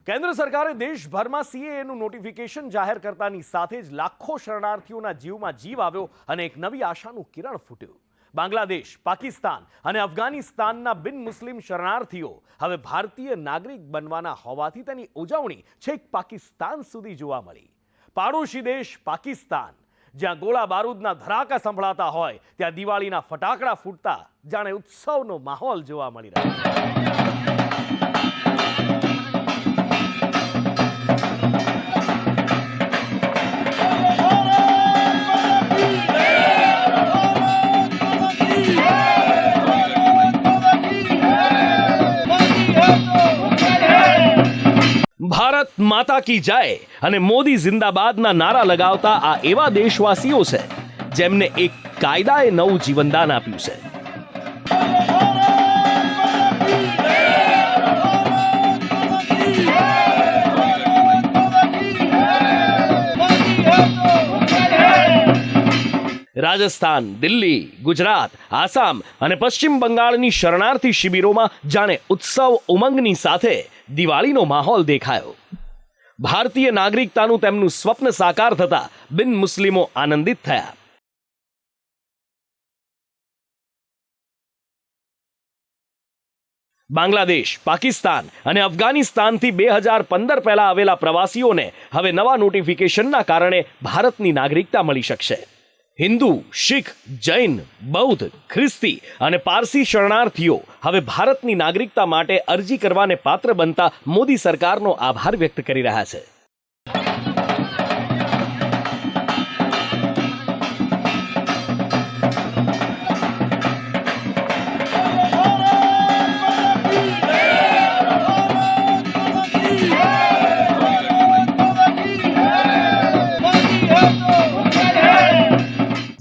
કેન્દ્ર સરકારે દેશભરમાં સીએએનું નોટિફિકેશન જાહેર કરતાની સાથે જ લાખો શરણાર્થીઓના જીવમાં જીવ આવ્યો અને એક નવી આશાનું કિરણ ફૂટ્યું. બાંગ્લાદેશ, પાકિસ્તાન અને અફઘાનિસ્તાનના બિન મુસ્લિમ શરણાર્થીઓ હવે ભારતીય નાગરિક બનવાના હોવાથી તેની ઉજવણી છેક પાકિસ્તાન સુધી જોવા મળી. પાડોશી દેશ પાકિસ્તાન, જ્યાં ગોળા બારૂદના ધડાકા સંભળાતા હોય ત્યાં દિવાળીના ફટાકડા ફૂટતા જાણે ઉત્સવનો માહોલ જોવા મળી રહ્યો. ભારત માતા કી જય અને મોદી જિંદાબાદના નારા લગાવતા આ એવા દેશવાસીઓ છે જેમને એક કાયદાએ નવું જીવનદાન આપ્યું છે. રાજસ્થાન, દિલ્હી, ગુજરાત, આસામ અને પશ્ચિમ બંગાળની શરણાર્થી શિબિરોમાં જાણે ઉત્સવ ઉમંગની સાથે દિવાળીનો માહોલ દેખાયો. ભારતીય નાગરિકતાનું તેમનું સ્વપ્ન સાકાર થતા બિન મુસ્લિમો આનંદિત થયા. બાંગ્લાદેશ, પાકિસ્તાન અને અફઘાનિસ્તાનથી 2015 પહેલા આવેલા પ્રવાસીઓને હવે નવા નોટિફિકેશનના કારણે ભારતની નાગરિકતા મળી શકશે. હિન્દુ, શીખ, જૈન, બૌદ્ધ, ખ્રિસ્તી અને પારસી શરણાર્થીઓ હવે ભારતની નાગરિકતા માટે અરજી કરવાને પાત્ર બનતા મોદી સરકારનો આભાર વ્યક્ત કરી રહ્યા છે.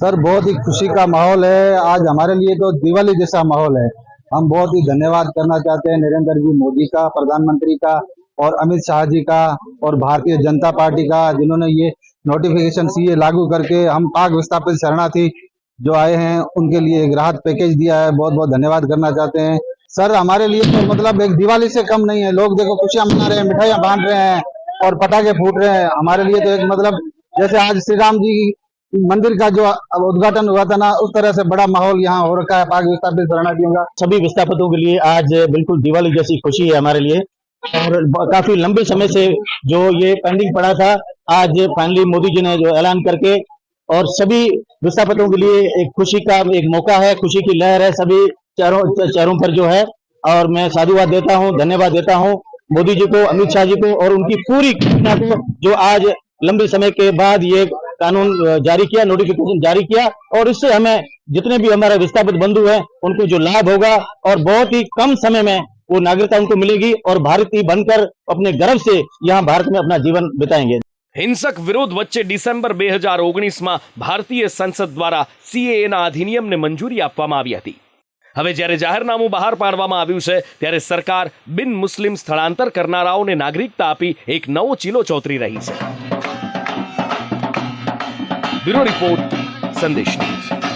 सर, बहुत ही खुशी का माहौल है. आज हमारे लिए तो दिवाली जैसा माहौल है. हम बहुत ही धन्यवाद करना चाहते हैं नरेंद्र जी मोदी का, प्रधानमंत्री का, और अमित शाह जी का, और भारतीय जनता पार्टी का, जिन्होंने ये नोटिफिकेशन सीए लागू करके हम पाक विस्थापित शरणार्थी जो आए हैं उनके लिए एक राहत पैकेज दिया है. बहुत बहुत धन्यवाद करना चाहते हैं सर. हमारे लिए तो मतलब एक दिवाली से कम नहीं है. लोग देखो खुशियां मना रहे हैं, मिठाइयां बांट रहे हैं और पटाखे फूट रहे हैं. हमारे लिए तो एक मतलब जैसे आज श्री राम जी मंदिर का जो उद्घाटन हुआ था ना, उस तरह से बड़ा माहौल यहाँ हो रखा है पाक विस्थापित शरणार्थियों का. सभी विस्थापितों के लिए आज बिल्कुल दिवाली जैसी खुशी है हमारे लिए. और काफी लंबे समय से जो ये पेंडिंग पड़ा था, आज फाइनली मोदी जी ने जो ऐलान करके, और सभी विस्थापितों के लिए एक खुशी का एक मौका है, खुशी की लहर है सभी चेहरों पर जो है. और मैं साधुवाद देता हूँ, धन्यवाद देता हूँ मोदी जी को, अमित शाह जी को और उनकी पूरी सेना को, जो आज लंबे समय के बाद ये कानून जारी किया, नोटिफिकेशन जारी किया. और इससे हमें जितने भी हमारे विस्थापित बंधु हैं उनको जो लाभ होगा और बहुत ही कम समय में वो नागरिकता उनको मिलेगी और भारतीय बनकर अपने गर्व से यहाँ भारत में अपना जीवन बिताएंगे. હિંસક વિરોધ વચ્ચે ડિસેમ્બર 2019માં ભારતીય સંસદ દ્વારા સીએએના અધિનિયમને મંજૂરી આપવામાં આવી હતી. હવે જ્યારે જાહેરનામું બહાર પાડવામાં આવ્યું છે ત્યારે સરકાર બિન મુસ્લિમ સ્થળાંતર કરનારાઓને નાગરિકતા આપી એક નવો ચીલો ચોતરી રહી છે. બ્યુરો રિપોર્ટ, સંદેશ ન્યૂઝ.